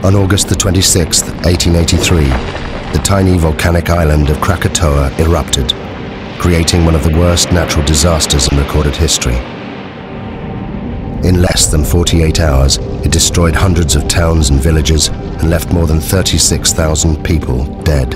On August the 26th, 1883, the tiny volcanic island of Krakatoa erupted, creating one of the worst natural disasters in recorded history. In less than 48 hours, it destroyed hundreds of towns and villages and left more than 36,000 people dead.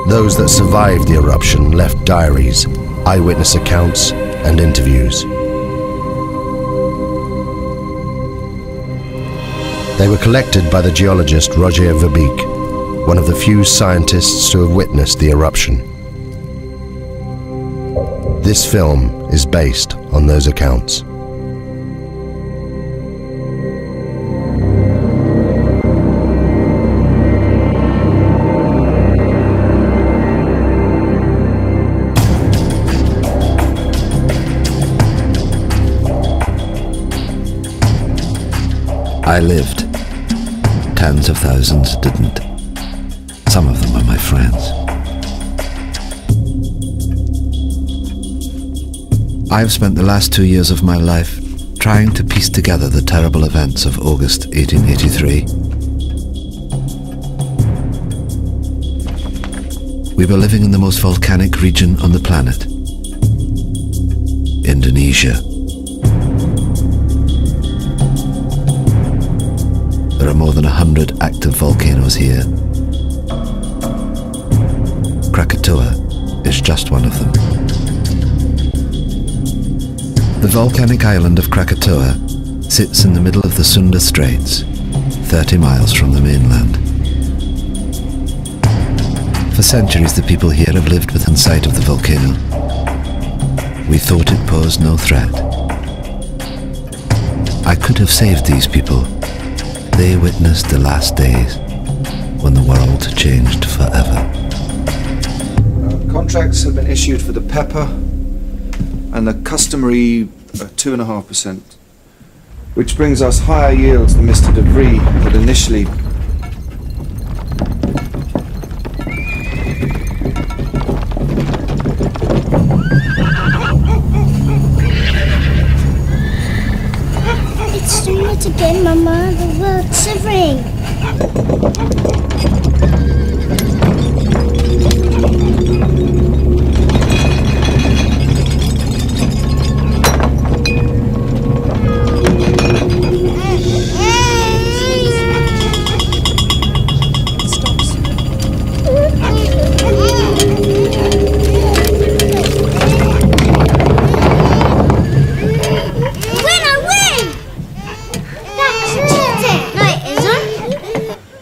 Those that survived the eruption left diaries, eyewitness accounts, and interviews. They were collected by the geologist Roger Verbeek, one of the few scientists to have witnessed the eruption. This film is based on those accounts. I lived. Tens of thousands didn't. Some of them were my friends. I've spent the last 2 years of my life trying to piece together the terrible events of August 1883. We were living in the most volcanic region on the planet, Indonesia. There are more than 100 active volcanoes here. Krakatoa is just one of them. The volcanic island of Krakatoa sits in the middle of the Sunda Straits, 30 miles from the mainland. For centuries, the people here have lived within sight of the volcano. We thought it posed no threat. I could have saved these people. They witnessed the last days when the world changed forever. Contracts have been issued for the pepper and the customary 2.5%, which brings us higher yields than Mr. Debris had initially. It's doing it again, Mama. The world's shivering.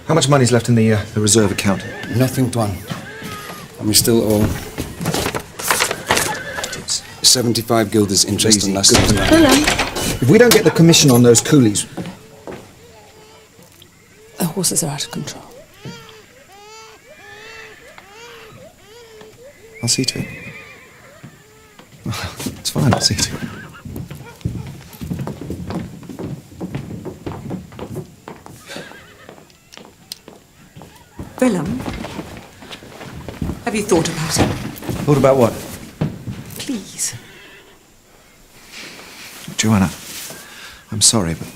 How much money's left in the reserve account? Nothing, Tuan. And we still owe 75 guilders interest on last year's. If we don't get the commission on those coolies... The horses are out of control. I'll see to it. It's fine, I'll see to it. Willem, have you thought about it? Thought about what? Please. Joanna, I'm sorry, but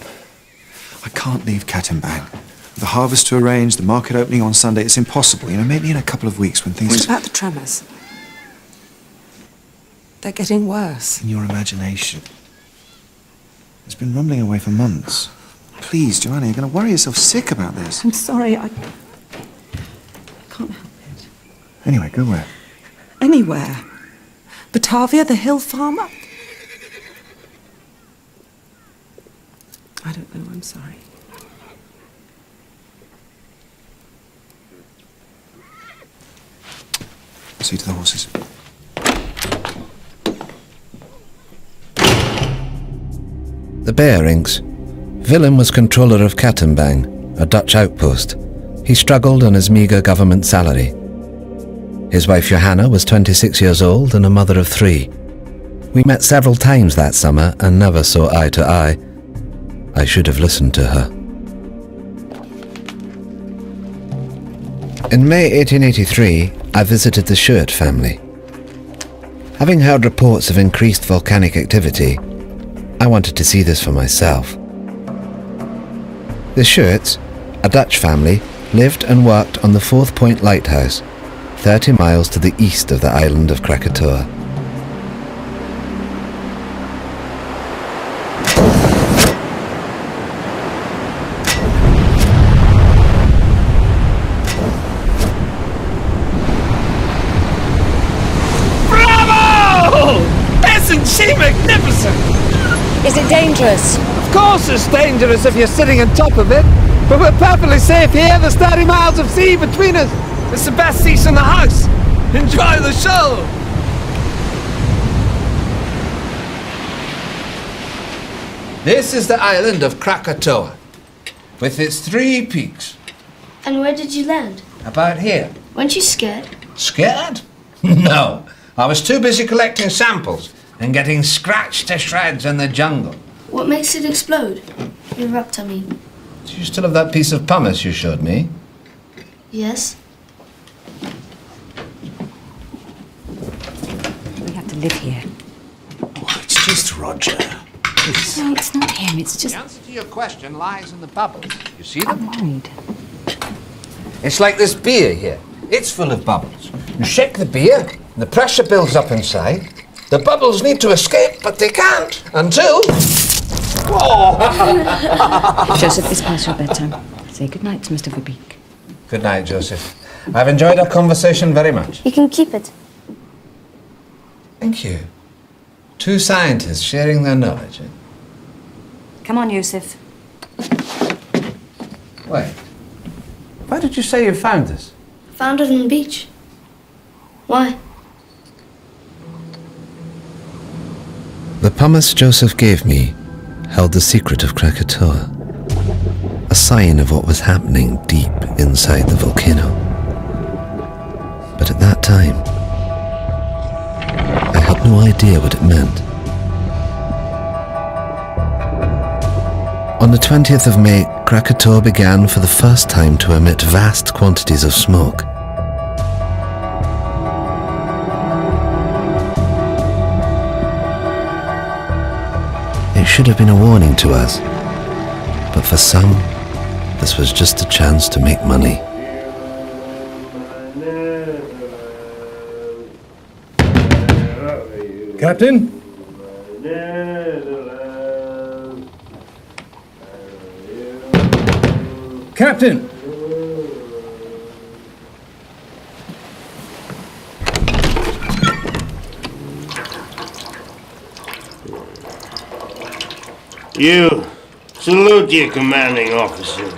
I can't leave Cat and Bang. The harvest to arrange, the market opening on Sunday, it's impossible. You know, maybe in a couple of weeks when things... What about the tremors? They're getting worse. In your imagination. It's been rumbling away for months. Please, Joanna, you're going to worry yourself sick about this. I'm sorry, I can't help it. Anyway, go where? Anywhere. Batavia, the hill farmer. I don't know, I'm sorry. See to the horses. The bearings. Willem was controller of Kattenbang, a Dutch outpost. He struggled on his meagre government salary. His wife Johanna was 26 years old and a mother of 3. We met several times that summer and never saw eye to eye. I should have listened to her. In May 1883, I visited the Schuert family. Having heard reports of increased volcanic activity, I wanted to see this for myself. The Schuerts, a Dutch family, lived and worked on the 4th Point Lighthouse, 30 miles to the east of the island of Krakatoa. Magnificent! Is it dangerous? Of course it's dangerous if you're sitting on top of it, but we're perfectly safe here. There's 30 miles of sea between us. It's the best seats in the house. Enjoy the show! This is the island of Krakatoa, with its 3 peaks. And where did you land? About here. Weren't you scared? Scared? No. I was too busy collecting samples and getting scratched to shreds in the jungle. What makes it explode? Erupt, I mean. Do you still have that piece of pumice you showed me? Yes. We have to live here. Oh, it's just Roger. No, it's not him, it's just... The answer to your question lies in the bubbles. You see them? I'm worried. It's like this beer here. It's full of bubbles. You shake the beer, and the pressure builds up inside. The bubbles need to escape, but they can't until... Oh! Joseph, it's past your bedtime. Say goodnight to Mr. Verbeek. Good night, Joseph. I've enjoyed our conversation very much. You can keep it. Thank you. 2 scientists sharing their knowledge. Come on, Joseph. Wait. Why did you say you found this? Found it on the beach. Why? The pumice Joseph gave me held the secret of Krakatoa, a sign of what was happening deep inside the volcano. But at that time, I had no idea what it meant. On the 20th of May, Krakatoa began for the first time to emit vast quantities of smoke. It should have been a warning to us, but for some, this was just a chance to make money. Captain? Captain! You salute your commanding officer.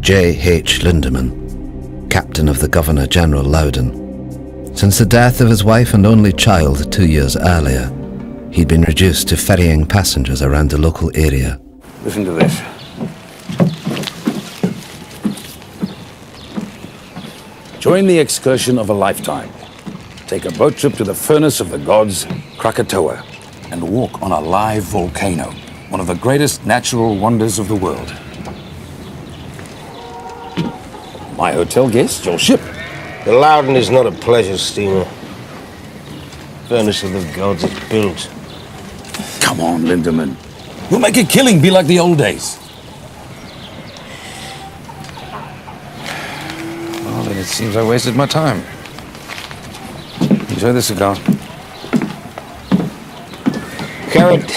J.H. Lindemann, captain of the Governor-General Loudon. Since the death of his wife and only child 2 years earlier, he'd been reduced to ferrying passengers around the local area. Listen to this. Join the excursion of a lifetime. Take a boat trip to the furnace of the gods, Krakatoa, and walk on a live volcano, one of the greatest natural wonders of the world. My hotel guest, your ship. The Loudon is not a pleasure steamer. Furnace of the gods is built. Come on, Lindemann. We'll make a killing be like the old days. Well, then it seems I wasted my time. Enjoy the cigar. Carrot.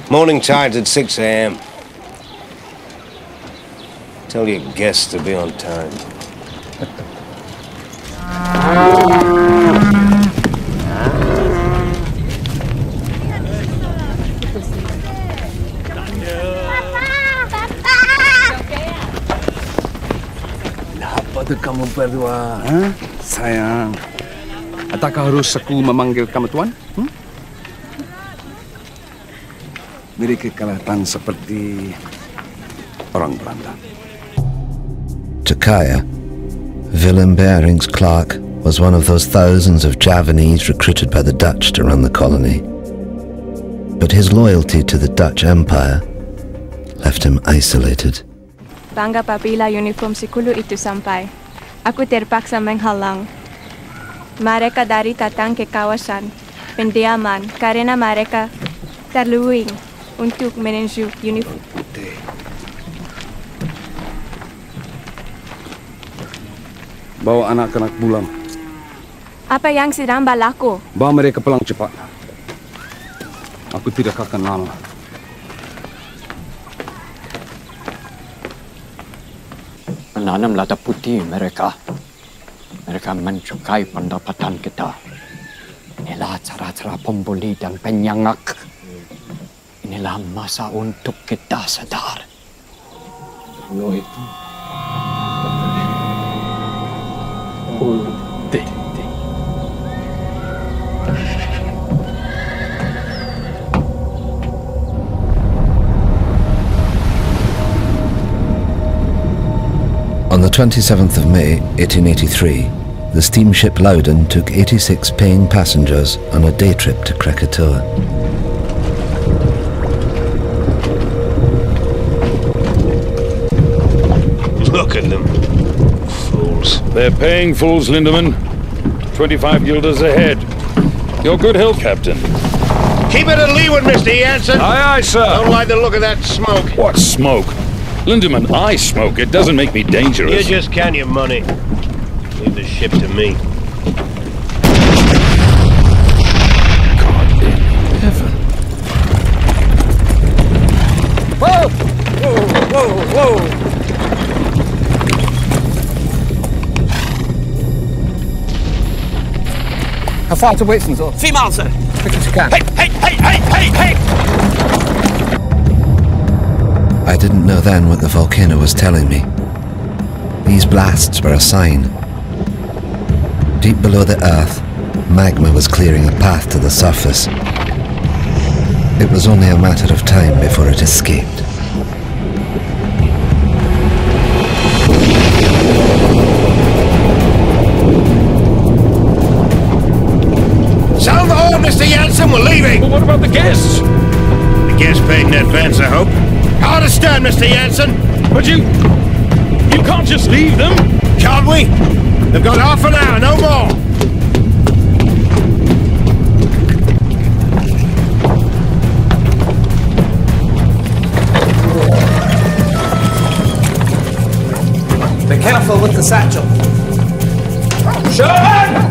Morning tide's at 6 a.m. Tell your guests to be on time. Apa tu kamu berdua? Sayang, adakah harus aku memanggil kamu tuan? Mereka kelihatan seperti orang Belanda. To Kaya, Willem Barings Clark was one of those thousands of Javanese recruited by the Dutch to run the colony. But his loyalty to the Dutch Empire left him isolated. Bangga apabila uniform sikulu itu sampai. Aku terpaksa menghalang mereka dari datang ke kawasan pendiaman karena mereka terluing untuk menuju uniform. Bawa anak-anak pulang. Apa yang sedang berlaku? Bawa mereka pulang cepat. Aku tidak akan lama. Menanam lada putih mereka. Mereka mencukai pendapatan kita. Inilah cara-cara pembuli dan penyangak. Inilah masa untuk kita sadar. Lo itu. On the 27th of May, 1883, the steamship Loudon took 86 paying passengers on a day trip to Krakatoa. Look at them. Fools. They're paying fools, Lindemann. 25 guilders ahead. Your good health, Captain. Keep it at leeward, Mr. Jansen. Aye, aye, sir. Don't like the look of that smoke. What smoke? Lindemann, I smoke. It doesn't make me dangerous. You just count your money. Leave the ship to me. God in heaven. Whoa! Whoa, whoa, whoa! How far to Whitson's? 3 miles, sir. Quick as you can. Hey! I didn't know then what the volcano was telling me. These blasts were a sign. Deep below the earth, magma was clearing a path to the surface. It was only a matter of time before it escaped. Sound the horn, Mr. Jansen, we're leaving! But what about the guests? The guests paid in advance, I hope. I understand, Mr. Jansen. But you can't just leave them. Can't we? They've got half an hour, no more. Be careful with the satchel. Sherman!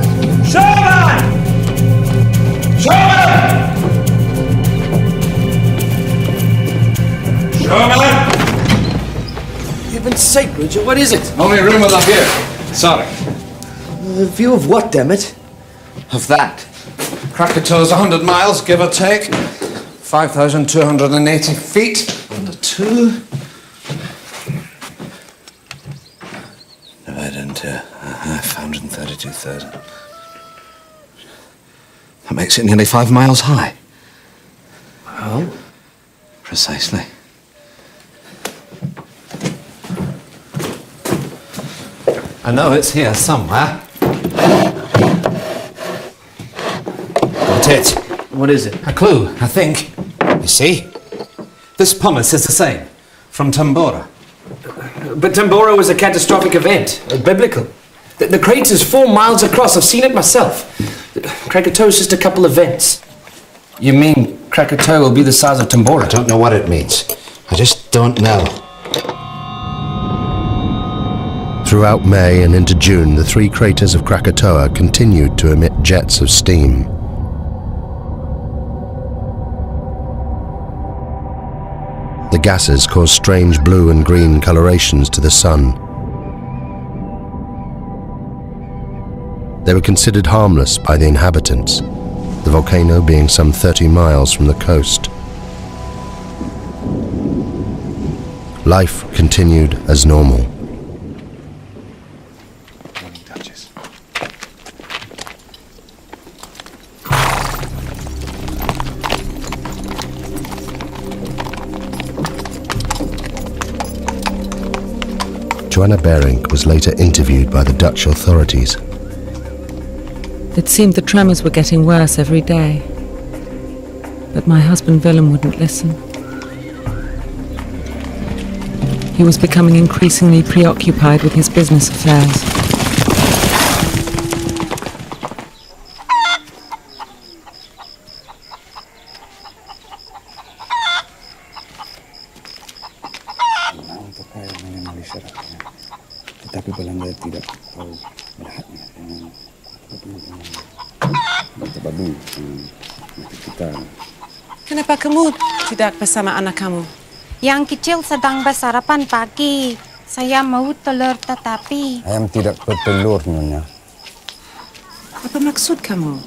Heaven's sake, Richard, what is it? Only room up here. Sorry. The view of what, damn it? Of that. Krakatoa's 100 miles, give or take. 5,280 feet. Under 2. Divided into 532,000. That makes it nearly 5 miles high. Well? Precisely. I know it's here somewhere. Got it. What is it? A clue, I think. You see? This pumice is the same. From Tambora. But Tambora was a catastrophic event. Biblical. The crater's 4 miles across. I've seen it myself. Krakatoa's just a couple of vents. You mean Krakatoa will be the size of Tambora? I don't know what it means. I just don't know. Throughout May and into June, the three craters of Krakatoa continued to emit jets of steam. The gases caused strange blue and green colorations to the sun. They were considered harmless by the inhabitants, the volcano being some 30 miles from the coast. Life continued as normal. Joanna Berink was later interviewed by the Dutch authorities. It seemed the tremors were getting worse every day. But my husband Willem wouldn't listen. He was becoming increasingly preoccupied with his business affairs. Tetapi pelanggan tidak tahu melihatnya dengan babu kita. Kenapa kamu tidak bersama anak kamu? Yang kecil sedang bersarapan pagi. Saya mau telur tetapi... Ayam tidak bertelur, Nyonya. Apa maksud kamu?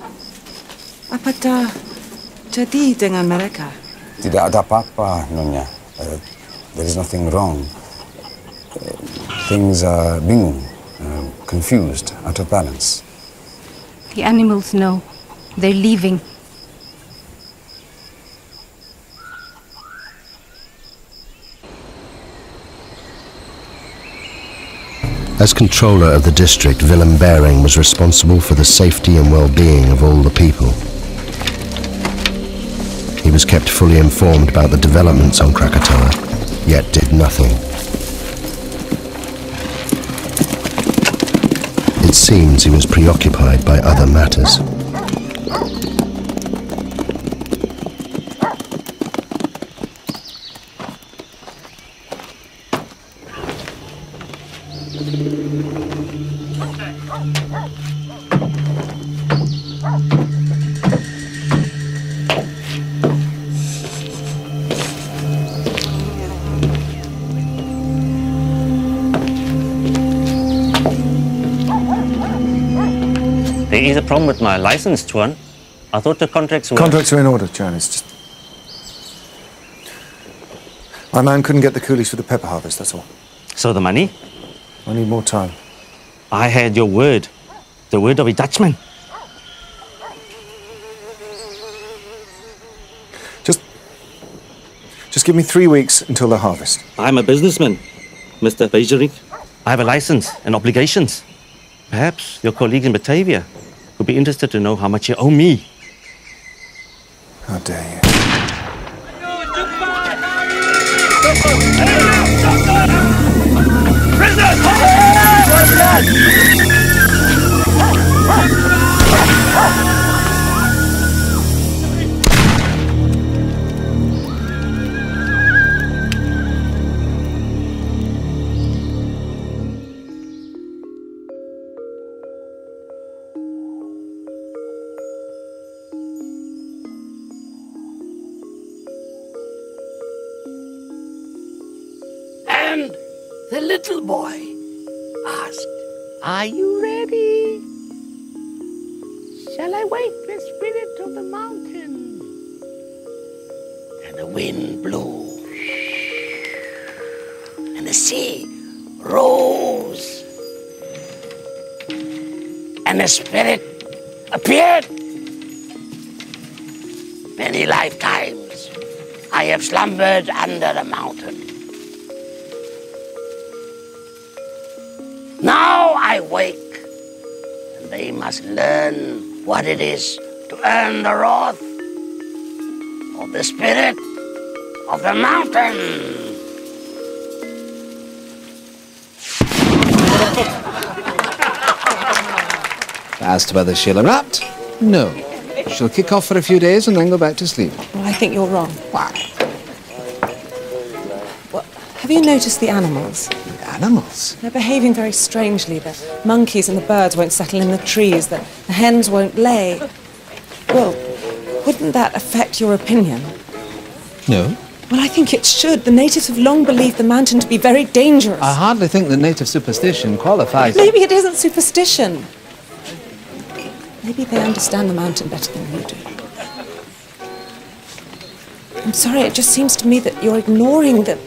Apa jadi dengan mereka? Tidak ada apa-apa, Nyonya. There is nothing wrong. Things are bingung, confused, out of balance. The animals know. They're leaving. As controller of the district, Willem Bering was responsible for the safety and well-being of all the people. He was kept fully informed about the developments on Krakatoa, yet did nothing. It seems he was preoccupied by other matters. There is a problem with my license, Tuan. I thought the contracts were... Contracts are in order, John. It's just... My man couldn't get the coolies for the pepper harvest, that's all. So the money? I need more time. I had your word. The word of a Dutchman. Just give me 3 weeks until the harvest. I'm a businessman, Mr. Bejerink. I have a license and obligations. Perhaps your colleagues in Batavia would be interested to know how much you owe me. How dare you? And the little boy asked, "Are you ready? Shall I wake the spirit of the mountain?" And the wind blew, and the sea rose, and the spirit appeared. Many lifetimes I have slumbered under the mountain. Now I wake, and they must learn what it is to earn the wrath of the spirit of the mountain. As to whether she'll erupt, no. She'll kick off for a few days and then go back to sleep. Well, I think you're wrong. Why? Well, Have you noticed the animals? Animals? They're behaving very strangely. The monkeys and the birds won't settle in the trees. The hens won't lay. Well, wouldn't that affect your opinion? No. Well, I think it should. The natives have long believed the mountain to be very dangerous. I hardly think the native superstition qualifies. Maybe it isn't superstition. Maybe they understand the mountain better than you do. I'm sorry, it just seems to me that you're ignoring the...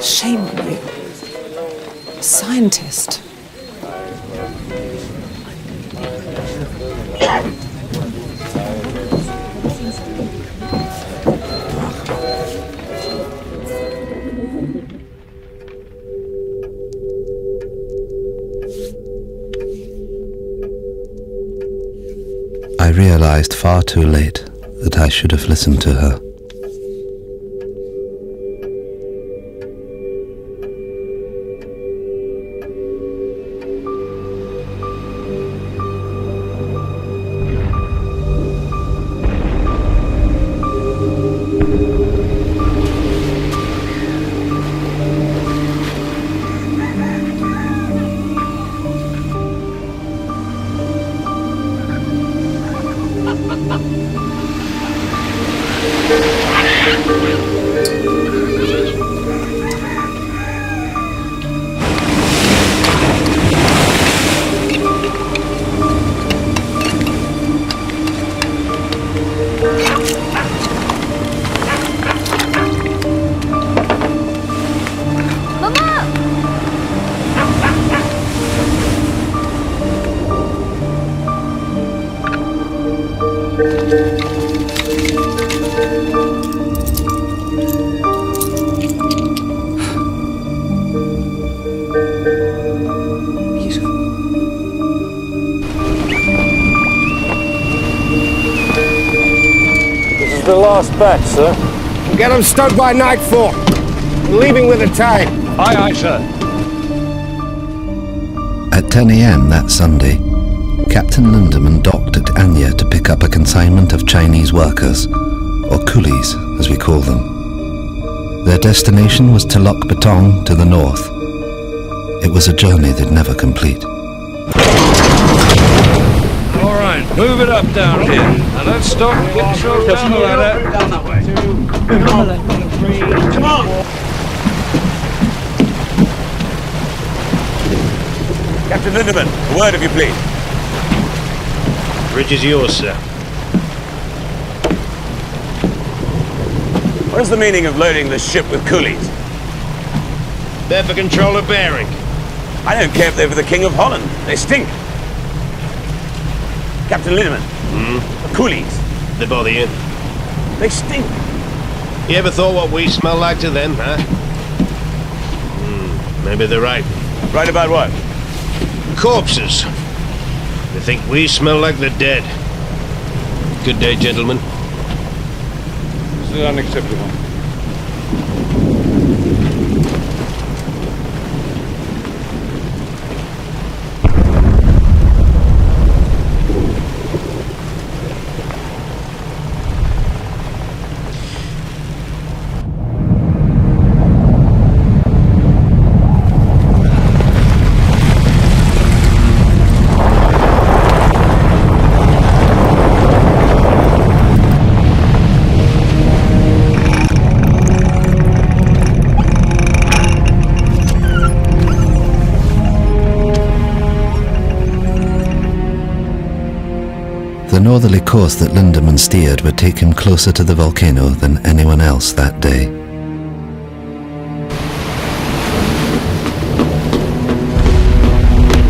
Shame on you. A scientist. I realized far too late that I should have listened to her. The last batch, sir. We'll get them stowed by nightfall. We're leaving with the tide. Aye, aye, sir. At 10 a.m. that Sunday, Captain Lindemann docked at Anya to pick up a consignment of Chinese workers, or coolies as we call them. Their destination was Telok Betong to the north. It was a journey they'd never complete. All right, move it up down here. Now let's stop. Get yourself down the ladder. Down that way. 2, come on. 3, come on. Captain Lindemann, a word if you please. Bridge is yours, sir. What is the meaning of loading the ship with coolies? They're for control of bearing. I don't care if they're for the King of Holland. They stink. Captain Lindemann, the coolies. They bother you? They stink. You ever thought what we smell like to them, huh? Maybe they're right. Right about what? Corpses. They think we smell like the dead. Good day, gentlemen. This is unacceptable. The northerly course that Lindemann steered would take him closer to the volcano than anyone else that day.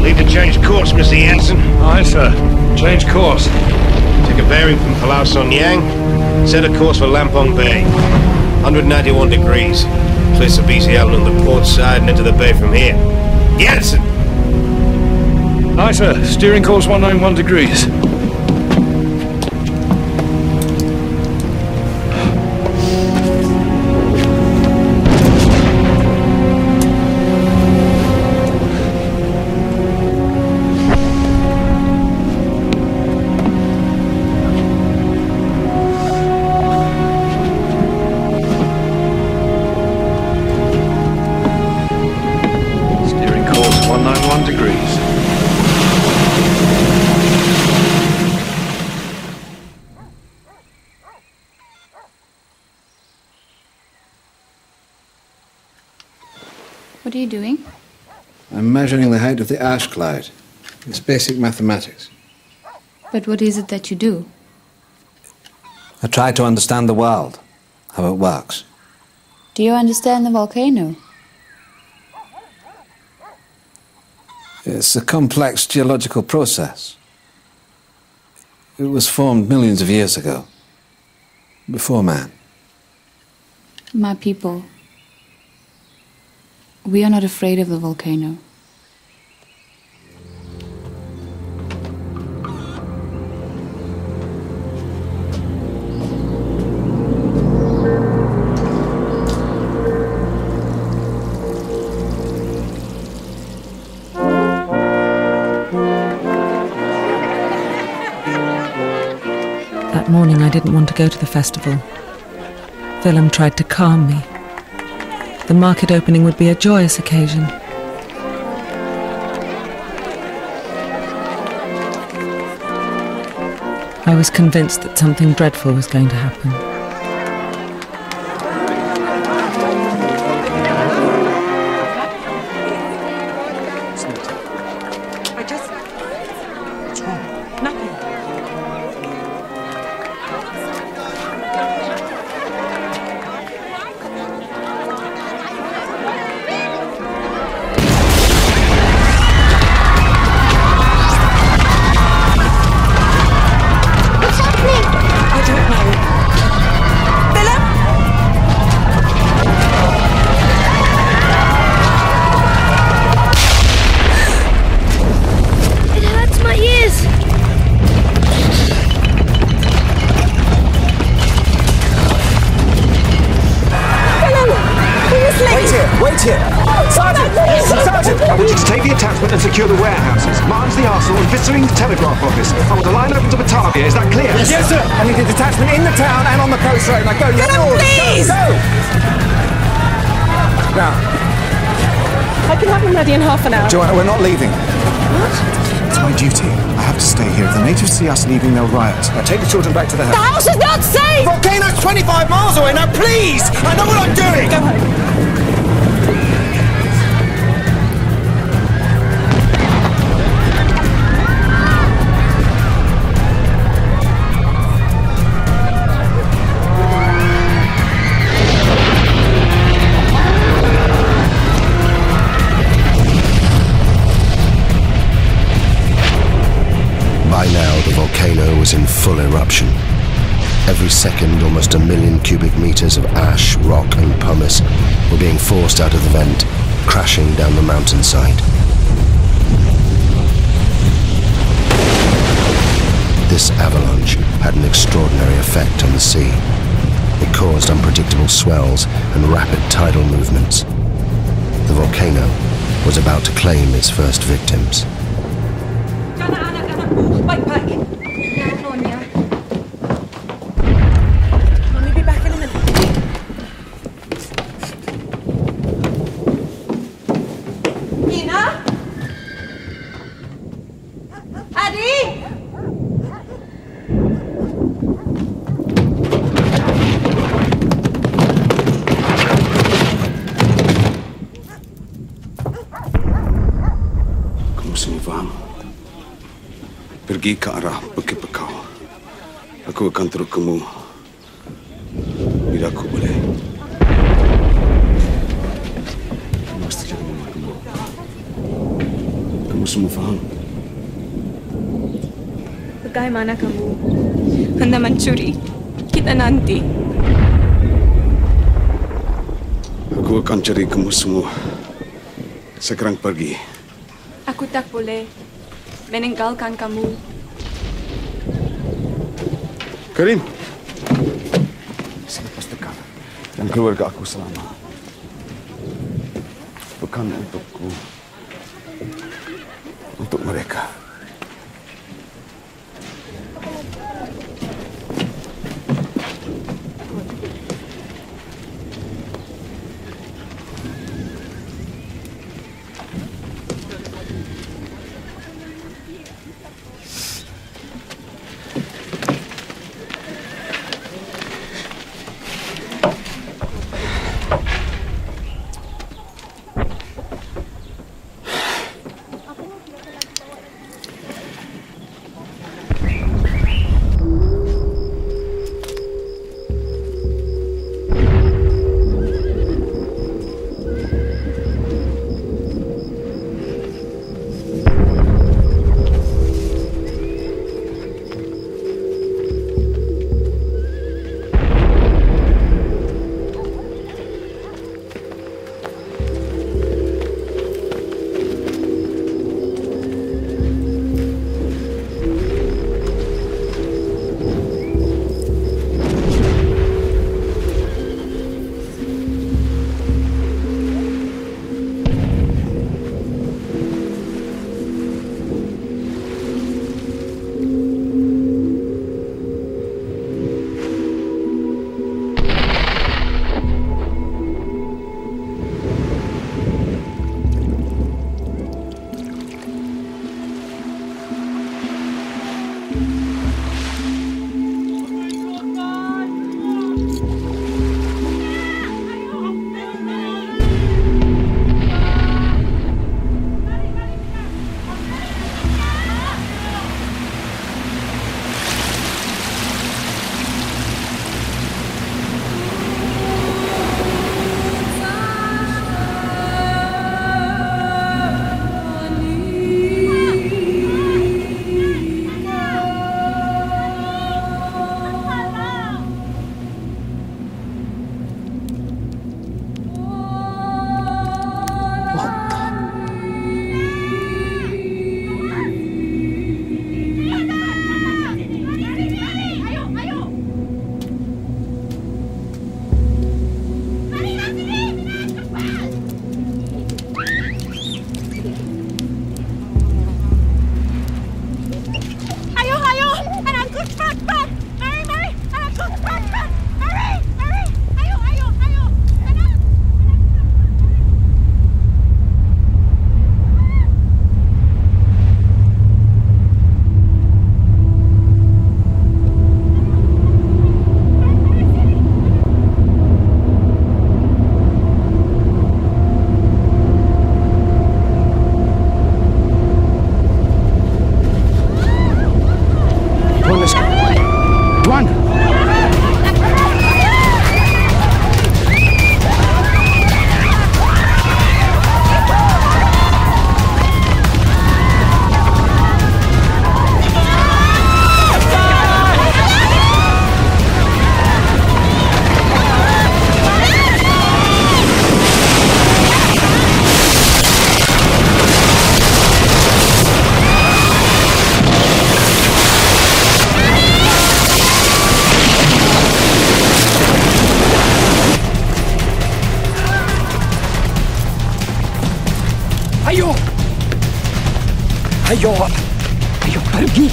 Leave to change course, Mr. Jansen. Aye, sir. Change course. Take a bearing from Palau Son Yang. Set a course for Lampong Bay. 191 degrees. Place the BC Island on the port side and enter the bay from here. Jansen! Aye, sir. Steering course 191 degrees. What are you doing? I'm measuring the height of the ash cloud. It's basic mathematics. But what is it that you do? I try to understand the world, how it works. Do you understand the volcano? It's a complex geological process. It was formed millions of years ago, before man. My people, we are not afraid of the volcano. That morning I didn't want to go to the festival. Willem tried to calm me. The market opening would be a joyous occasion. I was convinced that something dreadful was going to happen. Secure the warehouses, Martin's the arsenal, and Vissering's telegraph office. I want a line open to Batavia, is that clear? Yes, sir! I need a detachment in the town and on the coast road. Now go, you have orders. Please! Go! Now, I can have him ready in half an hour. Joanna, we're not leaving. What? It's my duty. I have to stay here. If the natives see us leaving, they'll riot. Now take the children back to the house. The house is not safe! Volcano's 25 miles away. Now please! I know what I'm doing! Go home. By now, the volcano was in full eruption. Every second, almost 1 million cubic meters of ash, rock and pumice were being forced out of the vent, crashing down the mountainside. This avalanche had an extraordinary effect on the sea. It caused unpredictable swells and rapid tidal movements. The volcano was about to claim its first victims. Backpack. I'll be back in a minute. Nina? Addy? Kamu semua faham? Pergi ke arah Bukit Bekau. Aku akan terus kamu bila aku boleh. Kamu mesti jaga mama kamu. Kamu semua faham? Bagaimana kamu hendak mencuri kita nanti? Aku akan cari kamu semua sekarang pergi. Aku tak boleh meninggalkan kamu. Karim, saya pastikan dan keluarga aku selamat. Bukan untukku, untuk mereka. Ayo! Ayo, pergi!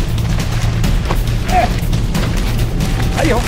Ayo!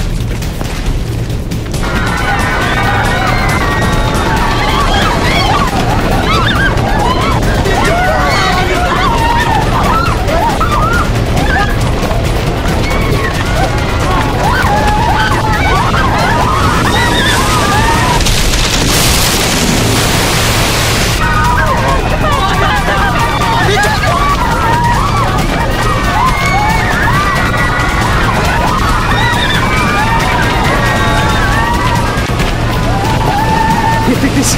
This.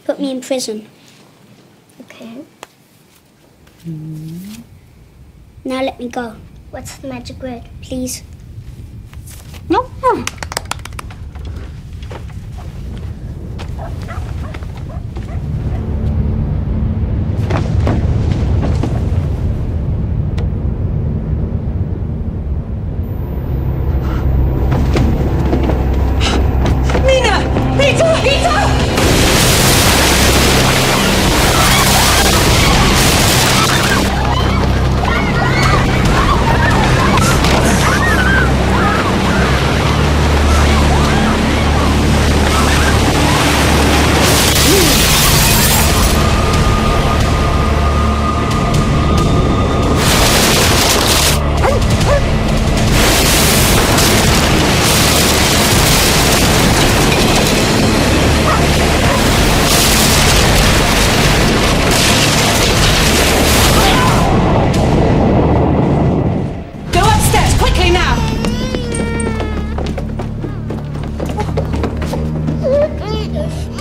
Put me in prison. Okay. Now let me go. What's the magic word, please? No.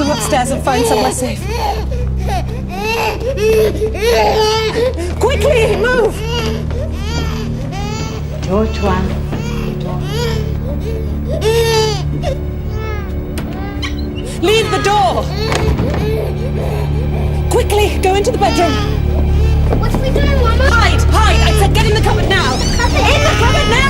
Upstairs and find somewhere safe. Quickly, move! Tuan. Leave the door! Quickly, go into the bedroom. What are we doing, Mama? Hide! Hide! I said get in the cupboard now! In the cupboard now!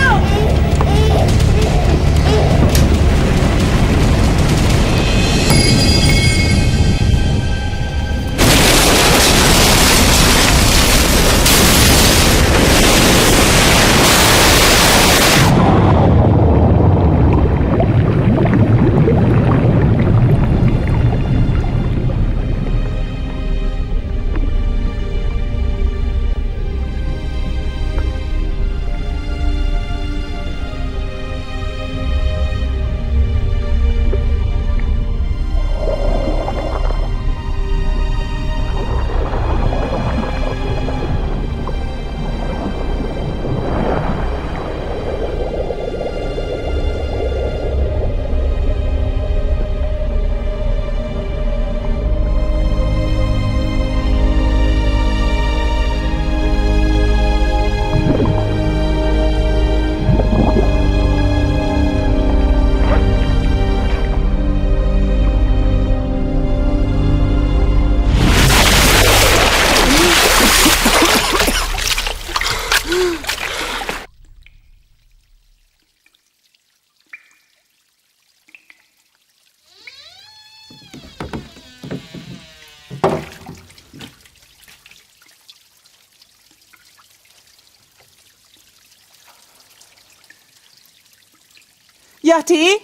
Yati?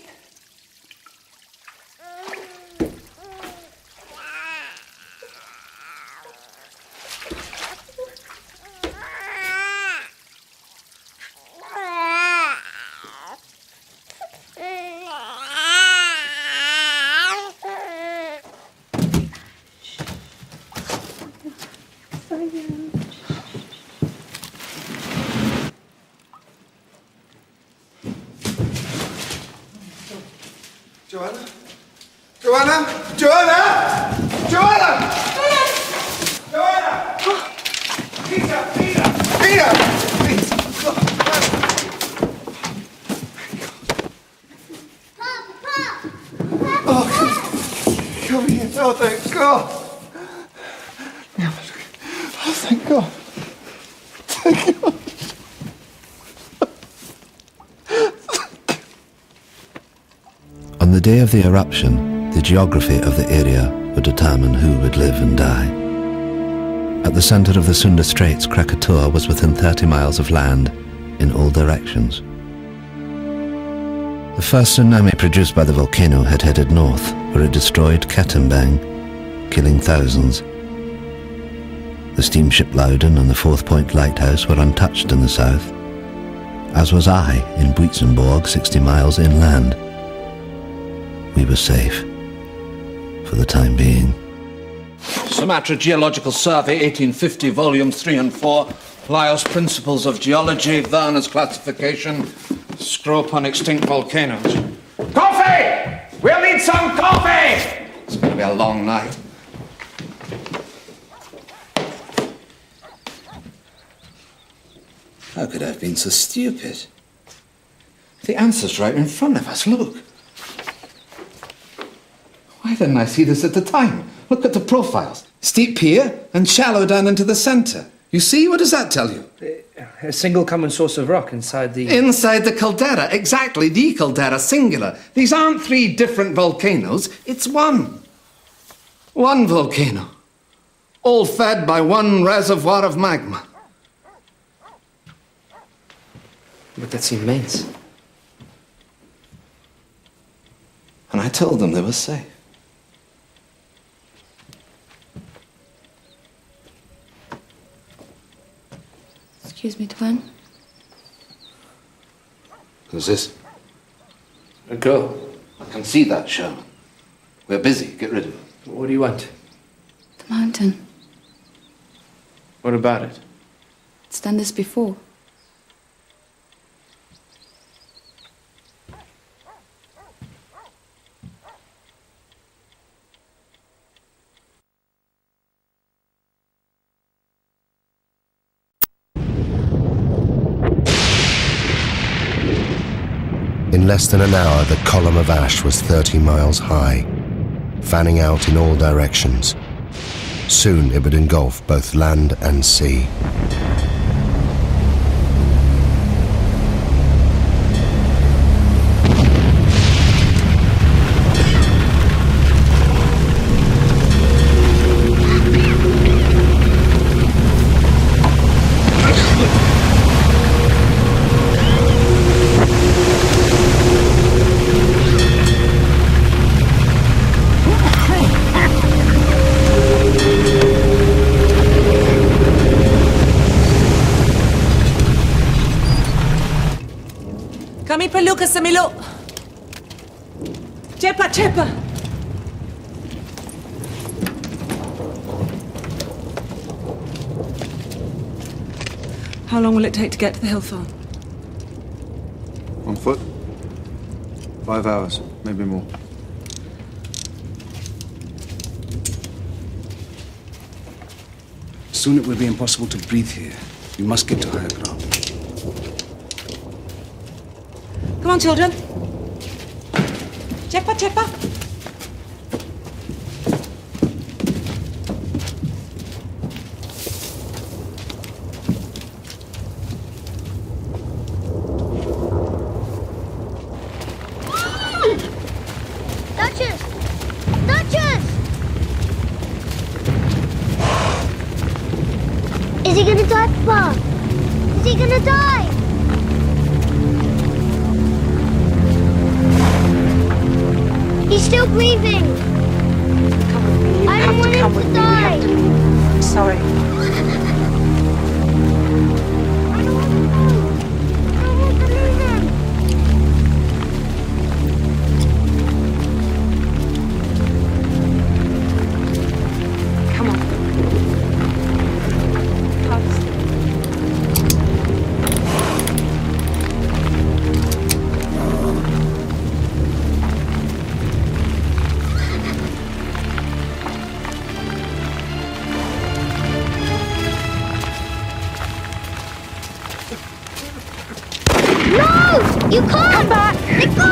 Joanna? Joanna? Joanna? Joanna! Joanna! Peter! Peter! Peter! Please! Oh, come here. Oh, thank God. Oh, thank God. Thank God. day of the eruption, the geography of the area would determine who would live and die. At the center of the Sunda Straits, Krakatoa was within 30 miles of land in all directions. The first tsunami produced by the volcano had headed north, where it destroyed Katimbang, killing thousands. The steamship Loudon and the Fourth Point Lighthouse were untouched in the south, as was I in Buitzenborg, 60 miles inland. We were safe, for the time being. Sumatra Geological Survey, 1850, volumes 3 and 4. Lyell's Principles of Geology, Werner's Classification, Scrope on Extinct Volcanoes. Coffee! We'll need some coffee! It's going to be a long night. How could I have been so stupid? The answer's right in front of us, look. Why didn't I see this at the time? Look at the profiles. Steep here and shallow down into the centre. You see? What does that tell you? A single common source of rock inside the... Inside the caldera, exactly, the caldera, singular. These aren't 3 different volcanoes, it's one. One volcano. All fed by one reservoir of magma. But that's immense. And I told them they were safe. Excuse me, Tuan. Who's this? A girl. I can see that, Sherman. We're busy. Get rid of it. What do you want? The mountain. What about it? It's done this before. In less than an hour, the column of ash was 30 miles high, fanning out in all directions. Soon it would engulf both land and sea. Kami perlu ke Semiluk. Cepat, cepat. How long will it take to get to the hill farm? On foot? 5 hours, maybe more. Soon it will be impossible to breathe here. We must get to higher ground. Come on, children. Cepat, cepat. Duchess! Duchess! Is he gonna die, Papa? Is he gonna die? He's still breathing. I don't want him to die. I'm sorry. You can't! Come back! Let go!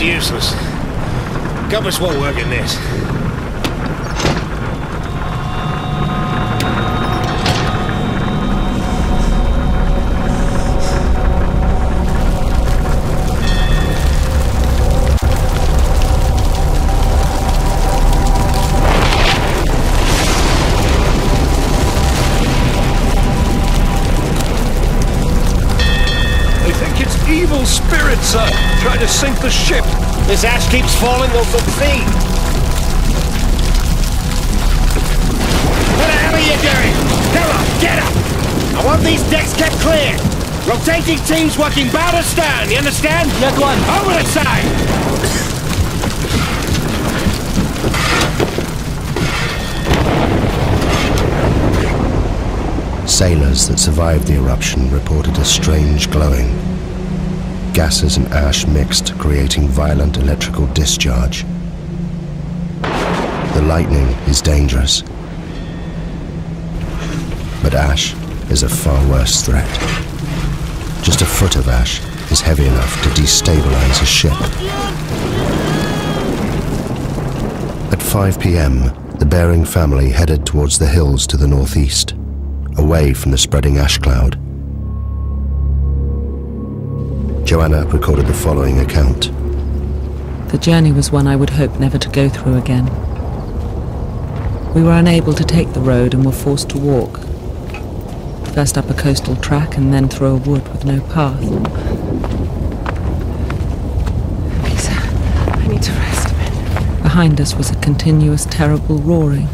It's useless. Compass won't work in this. Evil spirits, sir, trying to sink the ship. This ash keeps falling, they'll succeed. What the hell are you doing? Come on, get up! I want these decks kept clear. Rotating teams working bow to stern, you understand? Yes, one. Over the side! Sailors that survived the eruption reported a strange glowing. Gases and ash mixed, creating violent electrical discharge. The lightning is dangerous, but ash is a far worse threat. Just a foot of ash is heavy enough to destabilize a ship. At 5 p.m., the Bering family headed towards the hills to the northeast, away from the spreading ash cloud. Joanna recorded the following account. The journey was one I would hope never to go through again. We were unable to take the road and were forced to walk. First up a coastal track and then through a wood with no path. Lisa, I need to rest a bit. Behind us was a continuous, terrible roaring,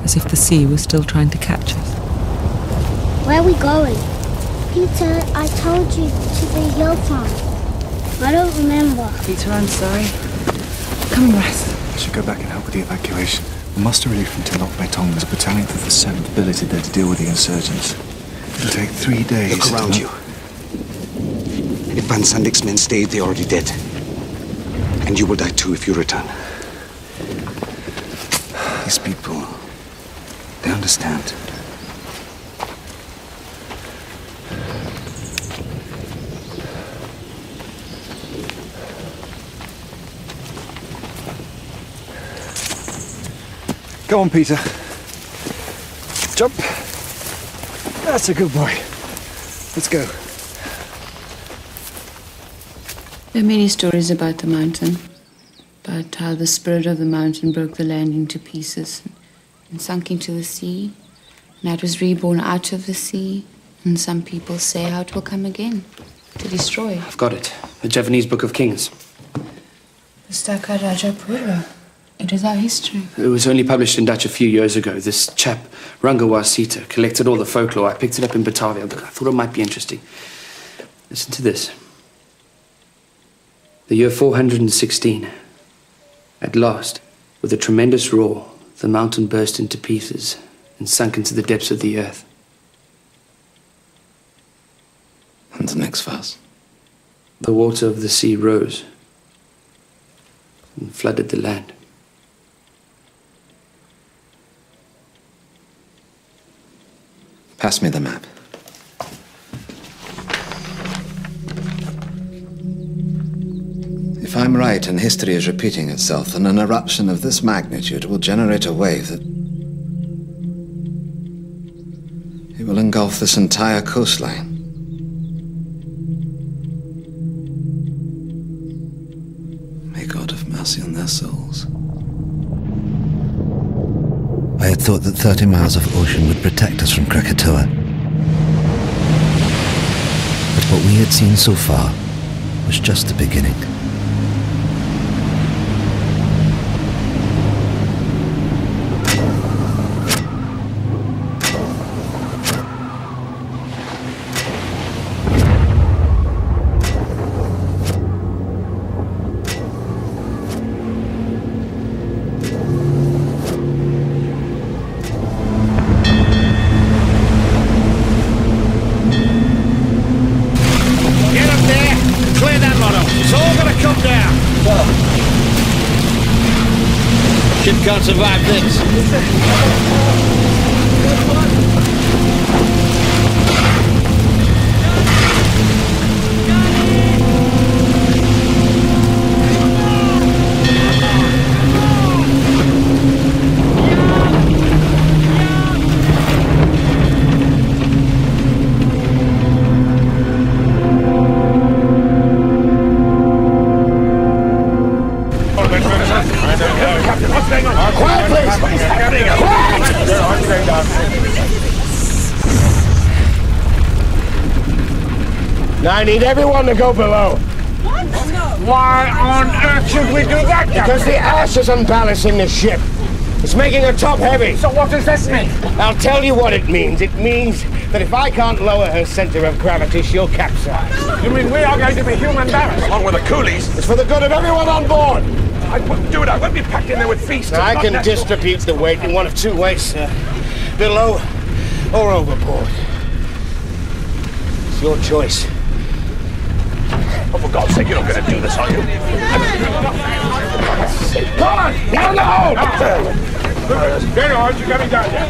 as if the sea was still trying to catch us. Where are we going? Peter, I told you to the hill farm. I don't remember. Peter, I'm sorry. Come and rest. I should go back and help with the evacuation. The muster relief from Terletak was a battalion of the 7th billeted there to deal with the insurgents. It'll take 3 days. Look around you. If Van Sandik's men stayed, they're already dead. And you will die too if you return. These people, they understand. Go on, Peter. Jump. That's a good boy. Let's go. There are many stories about the mountain, about how the spirit of the mountain broke the land into pieces and sunk into the sea, and how it was reborn out of the sea, and some people say how it will come again, to destroy. I've got it. The Javanese Book of Kings. The Staka Rajapura. It is our history. It was only published in Dutch a few years ago. This chap, Rangawar Sita, collected all the folklore. I picked it up in Batavia. I thought it might be interesting. Listen to this. The year 416. At last, with a tremendous roar, the mountain burst into pieces and sunk into the depths of the earth. And the next verse. The water of the sea rose and flooded the land. Pass me the map. If I'm right and history is repeating itself, then an eruption of this magnitude will generate a wave that... it will engulf this entire coastline. May God have mercy on their souls. I had thought that 30 miles of ocean would protect us from Krakatoa. But what we had seen so far was just the beginning. Can't survive this. Now I need everyone to go below. What? Why on earth should we do that, Captain? Because the ash is unbalancing the ship. It's making her top heavy. So what does this mean? I'll tell you what it means. It means that if I can't lower her center of gravity, she'll capsize. You mean we are going to be human barracks? Along with the coolies? It's for the good of everyone on board. I wouldn't do it. I won't be packed in there with feasts. Now, I can distribute the weight in one of two ways, sir. Below or overboard. It's your choice. Oh, for God's sake, you're not going to do this, are you? Come on! Down the hole! Very hard, you're coming down there.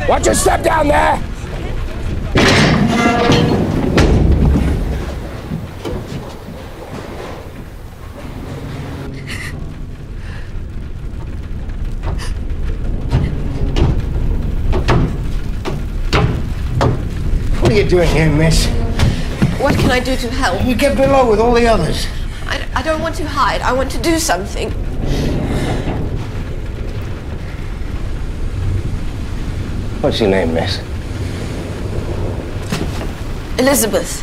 Watch your step down there! What are you doing here, miss? What can I do to help? You get below with all the others. I don't want to hide. I want to do something. What's your name, miss? Elizabeth.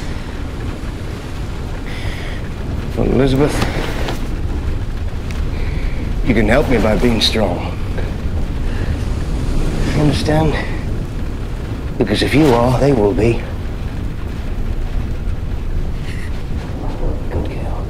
Well, Elizabeth, you can help me by being strong. You understand? Because if you are, they will be. Good girl.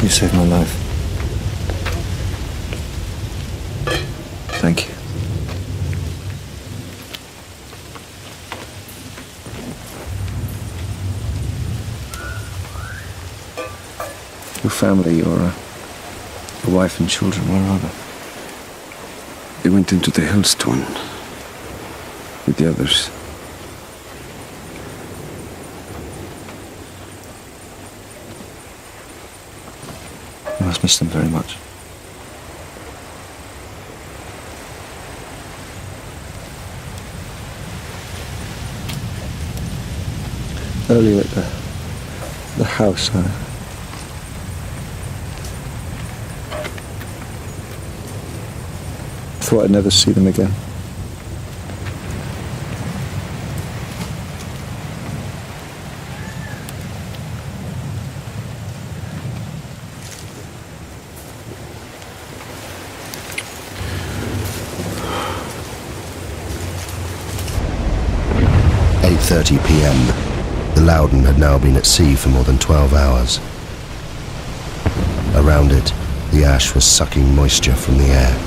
You saved my life. Thank you. Your family, your wife and children, where are they? They went into the hills, Tahun, with the others. You must miss them very much. Earlier at the house, I thought I'd never see them again. At 8:30 p.m. The Loudon had now been at sea for more than 12 hours. Around it, the ash was sucking moisture from the air.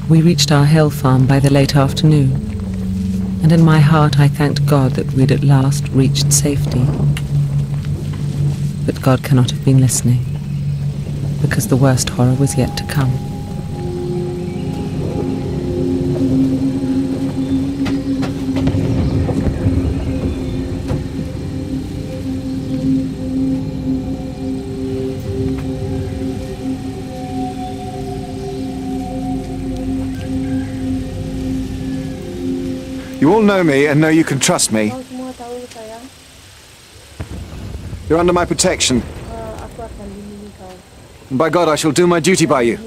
We reached our hill farm by the late afternoon, and in my heart I thanked God that we'd at last reached safety. But God cannot have been listening, because the worst horror was yet to come. You all know me and know you can trust me. You're under my protection. And by God, I shall do my duty by you.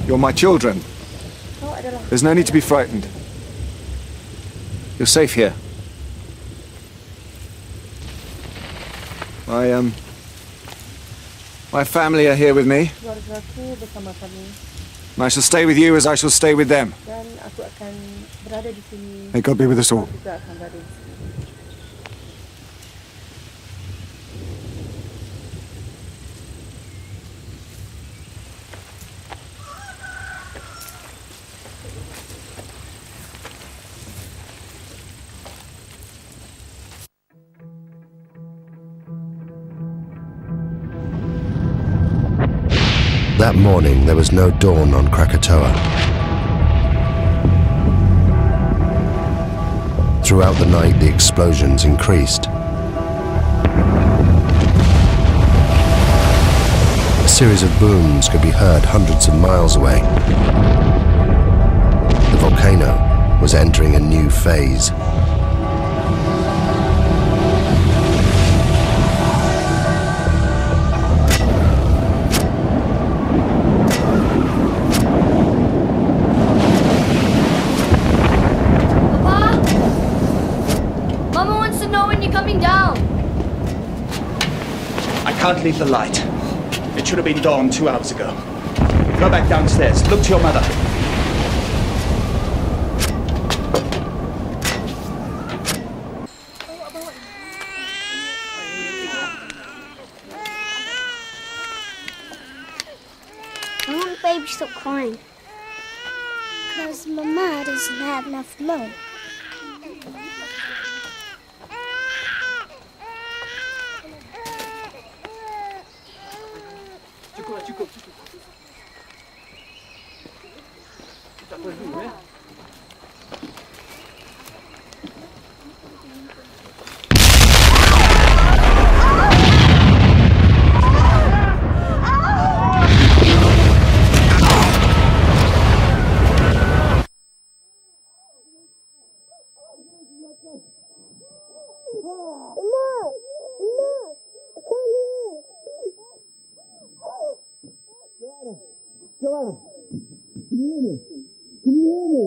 You're my children. There's no need to be frightened. You're safe here. My family are here with me. And I shall stay with you as I shall stay with them. May God be with us all. That morning, there was no dawn on Krakatoa. Throughout the night, the explosions increased. A series of booms could be heard hundreds of miles away. The volcano was entering a new phase. I can't leave the light. It should have been dawn 2 hours ago. Go back downstairs. Look to your mother. I want baby to stop crying. Because Mama doesn't have enough milk. Joanna, can you hear me? Can you hear me?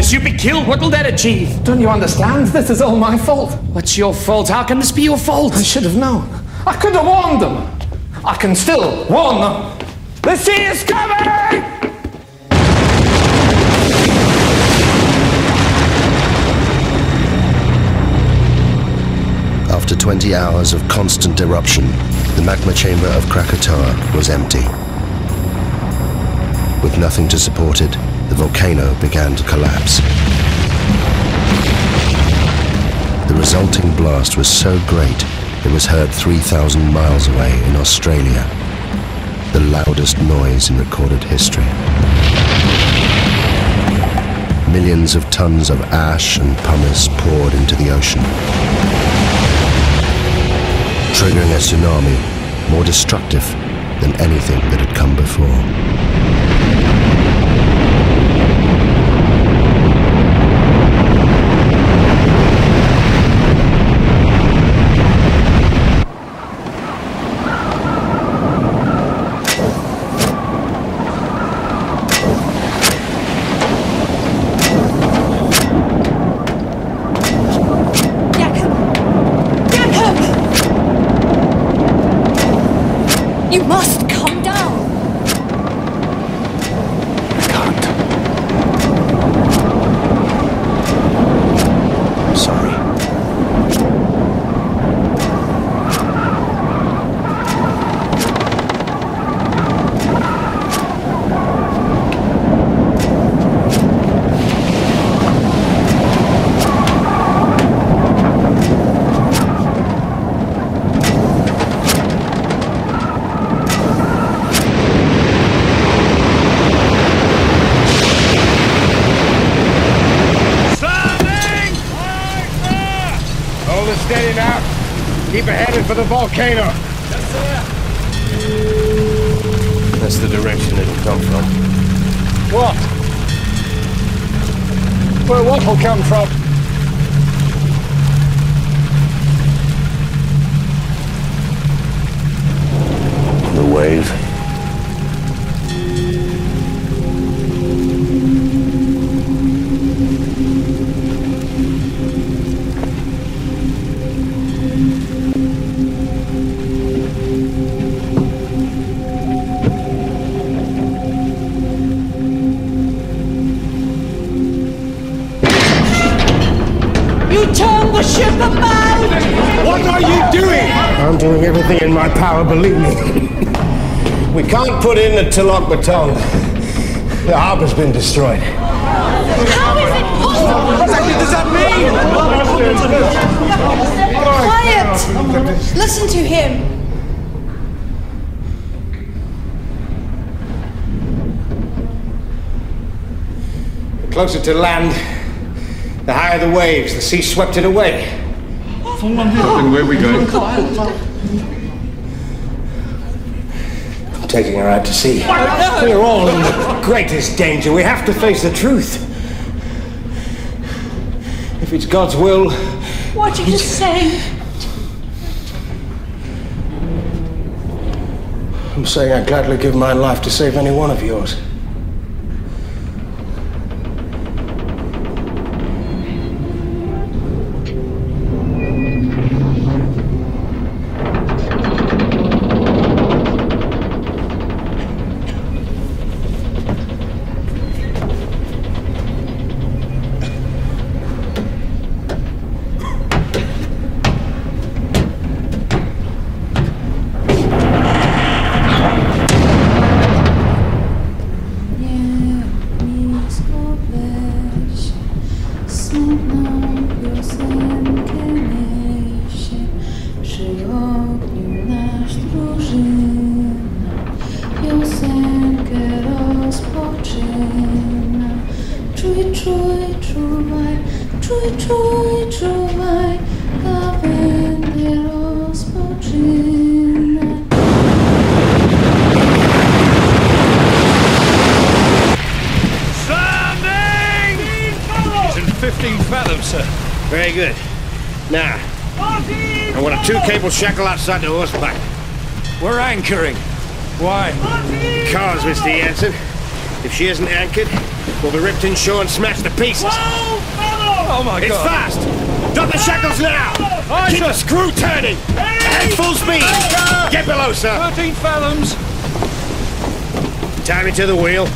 You'd be killed. What will that achieve? Don't you understand? This is all my fault. What's your fault? How can this be your fault? I should have known. I could have warned them. I can still warn them. The sea is coming! After 20 hours of constant eruption, the magma chamber of Krakatoa was empty. With nothing to support it, the volcano began to collapse. The resulting blast was so great, it was heard 3,000 miles away in Australia, the loudest noise in recorded history. Millions of tons of ash and pumice poured into the ocean, triggering a tsunami more destructive than anything that had come before. You must come down. I'm sorry. Steady now. Keep it headed for the volcano. Yes, sir. That's the direction it'll come from. What? Where what will come from? The wave. The ship about! What are you doing? I'm doing everything in my power, believe me. We can't put in the Tilok Baton. The harbor's been destroyed. How is it possible? What does that mean? Quiet! Listen to him. The closer to land, the higher the waves. The sea swept it away. Captain, where are we going? I'm taking her out to sea. We're all in the greatest danger. We have to face the truth. If it's God's will... What are you saying? I'm saying I'd gladly give my life to save any one of yours. Very good. Now, I want a 2-cable shackle outside the horseback. We're anchoring. Why? Because, Mr. Jansen, if she isn't anchored, we'll be ripped inshore and smashed to pieces. Oh my It's God! fast! Drop the shackles now! Keep the screw turning! At full speed! Get below, sir! 13 fathoms! Tie me to the wheel.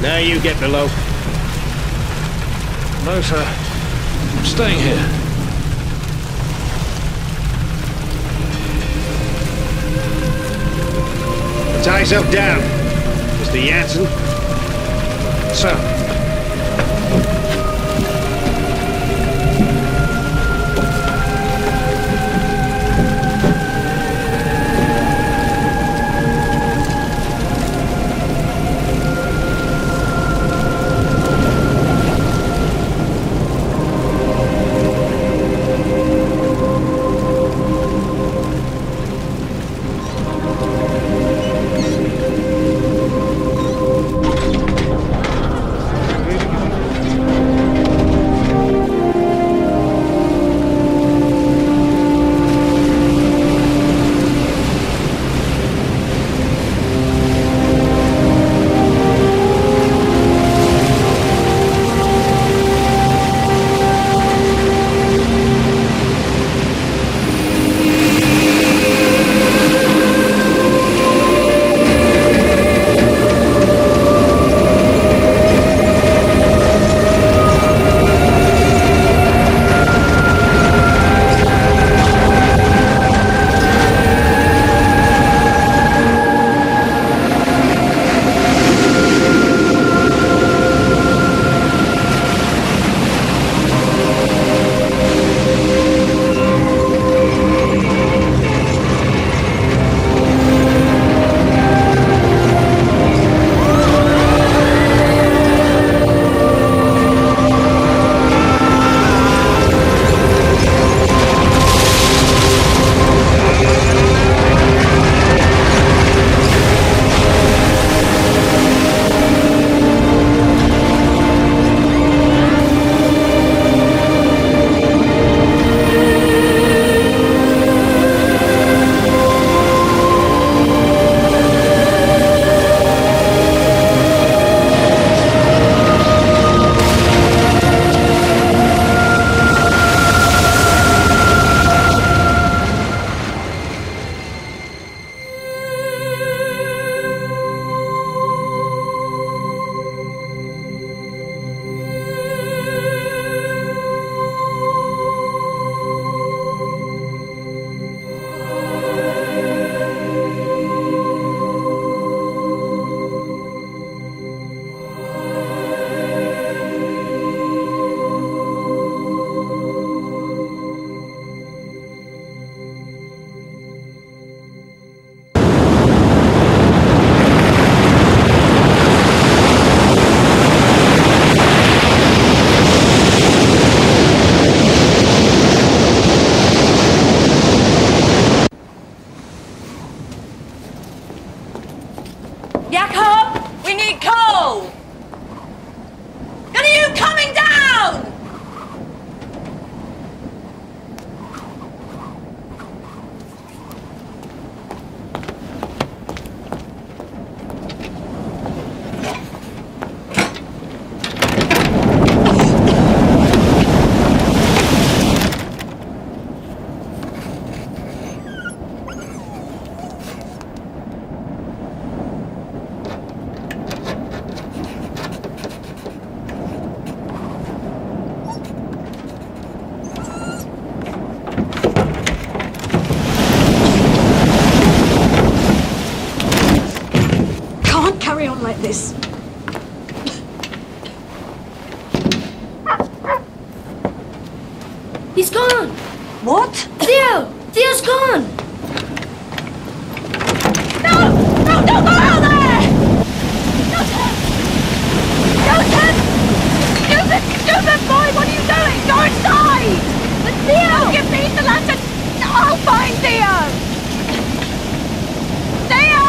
Now you get below. No, sir. I'm staying here. Tie yourself down, Mr. Jansen. Sir. He's gone. What? Theo! Theo's gone. No! No, don't go out there! Newton! Stupid boy, what are you doing? Go inside! Theo! Give me the lantern! I'll find Theo! Theo!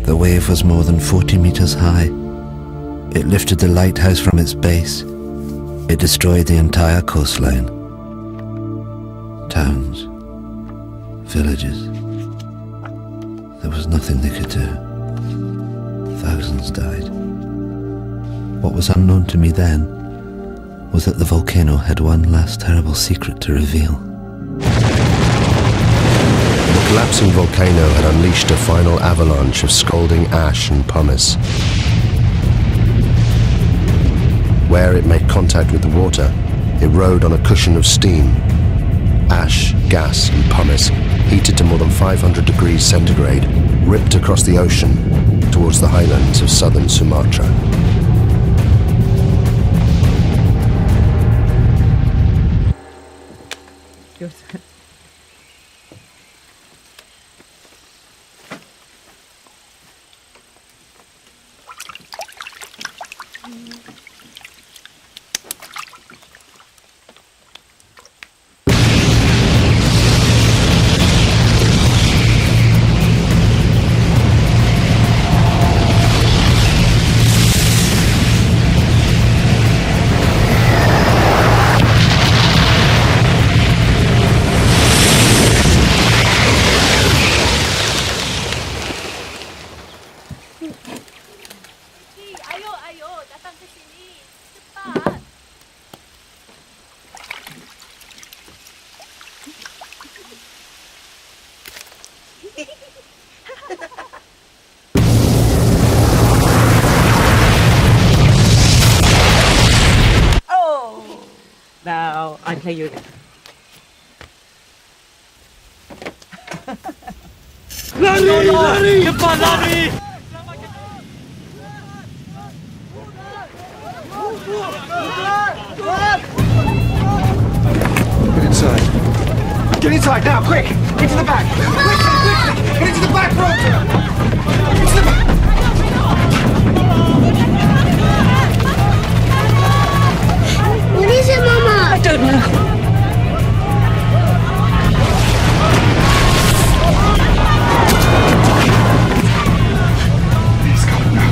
The wave was more than 40 meters high. It lifted the lighthouse from its base. It destroyed the entire coastline. Towns, villages. There was nothing they could do. Thousands died. What was unknown to me then was that the volcano had one last terrible secret to reveal. The collapsing volcano had unleashed a final avalanche of scalding ash and pumice. Where it made contact with the water, it rode on a cushion of steam. Ash, gas and pumice, heated to more than 500 degrees centigrade, ripped across the ocean towards the highlands of southern Sumatra. Now, I play you again. Lari! Cepat lari! Get inside. Get inside now, quick! Into the back! Quickly! Get into the back, Roger! Into the back! What is it, Mama? I don't know. He's got it now.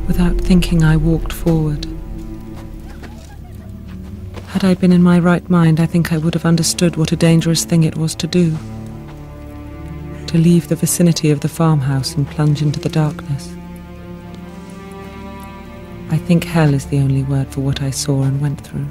Without thinking, I walked forward. Had I been in my right mind, I think I would have understood what a dangerous thing it was to do. To leave the vicinity of the farmhouse and plunge into the darkness. I think hell is the only word for what I saw and went through.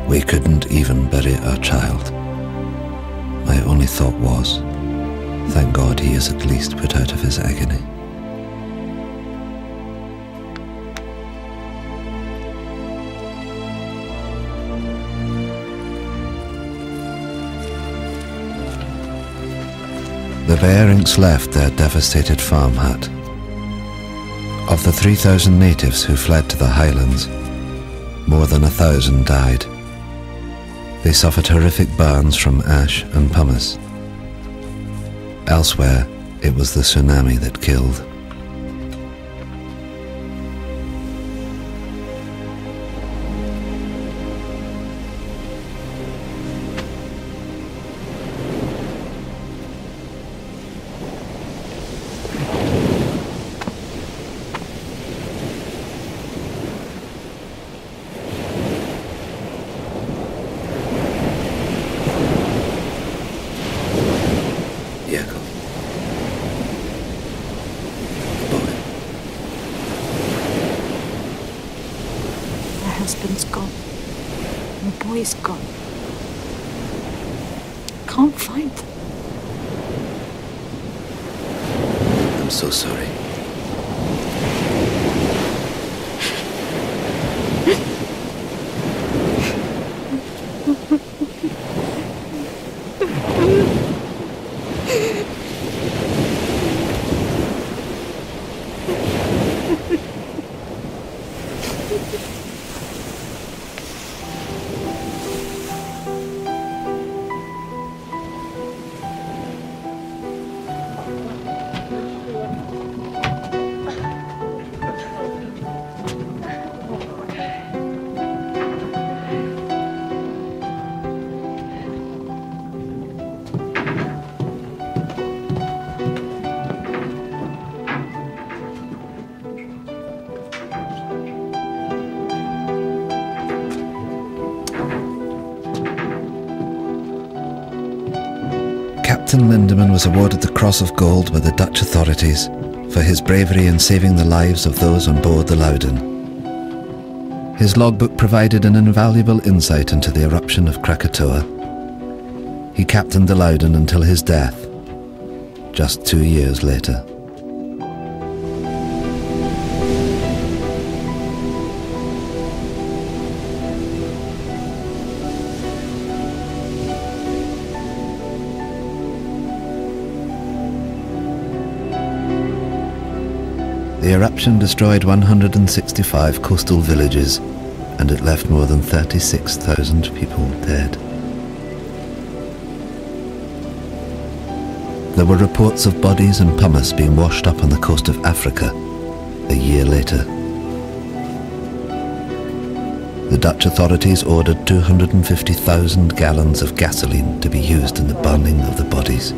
We couldn't even bury our child. My only thought was, thank God he is at least put out of his agony. The Bearings left their devastated farm hut. Of the 3,000 natives who fled to the highlands, more than 1,000 died. They suffered horrific burns from ash and pumice. Elsewhere, it was the tsunami that killed. Husband's gone. My boy's gone. Can't find them. I'm so sorry. Captain Lindeman was awarded the Cross of Gold by the Dutch authorities for his bravery in saving the lives of those on board the Loudon. His logbook provided an invaluable insight into the eruption of Krakatoa. He captained the Loudon until his death, just 2 years later. The eruption destroyed 165 coastal villages, and it left more than 36,000 people dead. There were reports of bodies and pumice being washed up on the coast of Africa a year later. The Dutch authorities ordered 250,000 gallons of gasoline to be used in the burning of the bodies.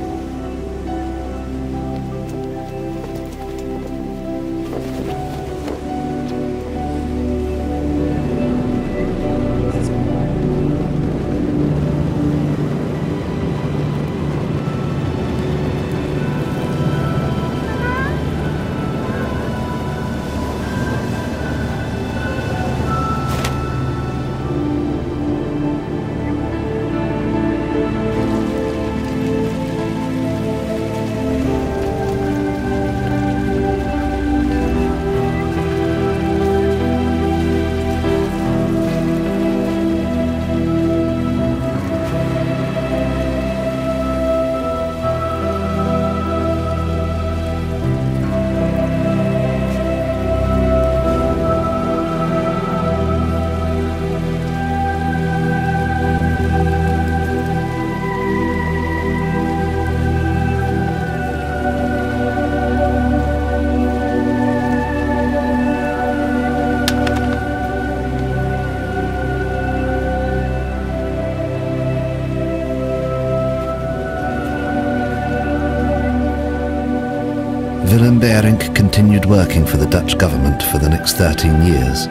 Willem Beirink continued working for the Dutch government for the next 13 years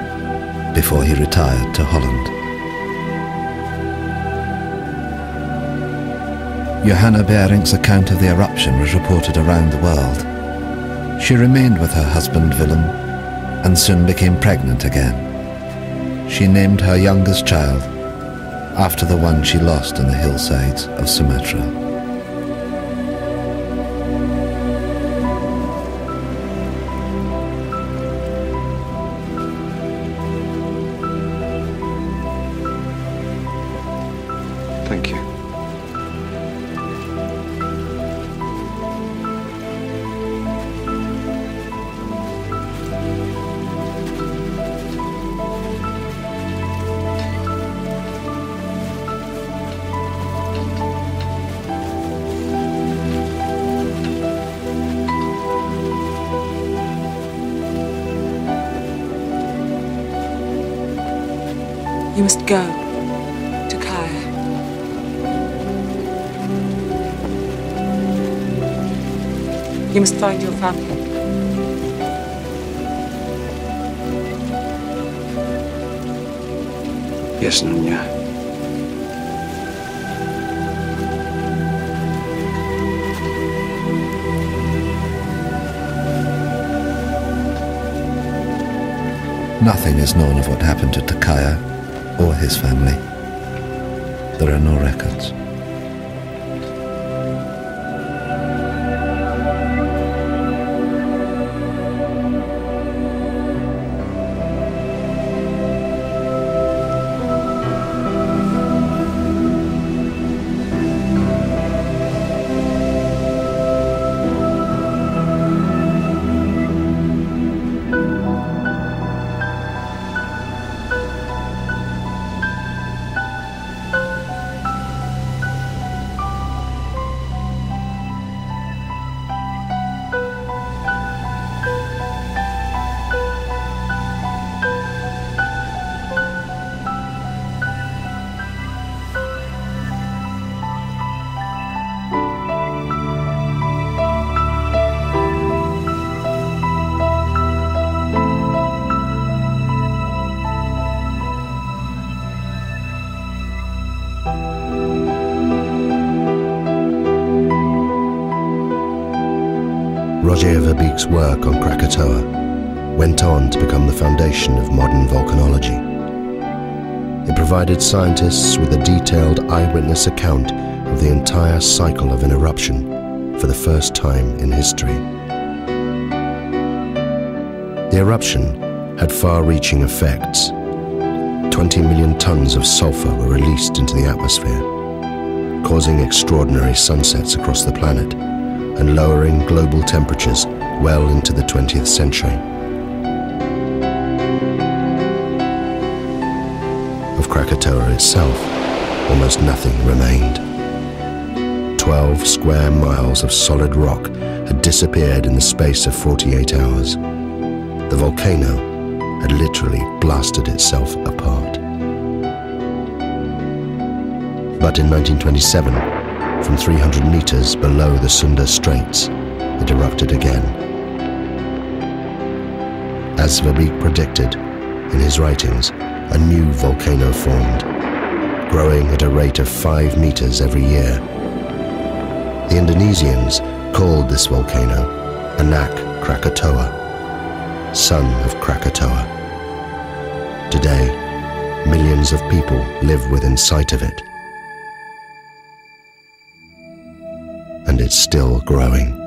before he retired to Holland. Johanna Beirink's account of the eruption was reported around the world. She remained with her husband Willem and soon became pregnant again. She named her youngest child after the one she lost on the hillsides of Sumatra. Thank you. You must go to Kaya. You must find your family. Yes, Nunya. Nothing is known of what happened to Takaya or his family. There are no records. Roger Verbeek's work on Krakatoa went on to become the foundation of modern volcanology. It provided scientists with a detailed eyewitness account of the entire cycle of an eruption for the first time in history. The eruption had far-reaching effects. 20 million tons of sulfur were released into the atmosphere, causing extraordinary sunsets across the planet and lowering global temperatures well into the 20th century. Of Krakatoa itself, almost nothing remained. 12 square miles of solid rock had disappeared in the space of 48 hours. The volcano had literally blasted itself apart. But in 1927, from 300 meters below the Sunda Straits, it erupted again. As Verbeek predicted in his writings, a new volcano formed, growing at a rate of 5 meters every year. The Indonesians called this volcano Anak Krakatoa, son of Krakatoa. Today, millions of people live within sight of it. And it's still growing.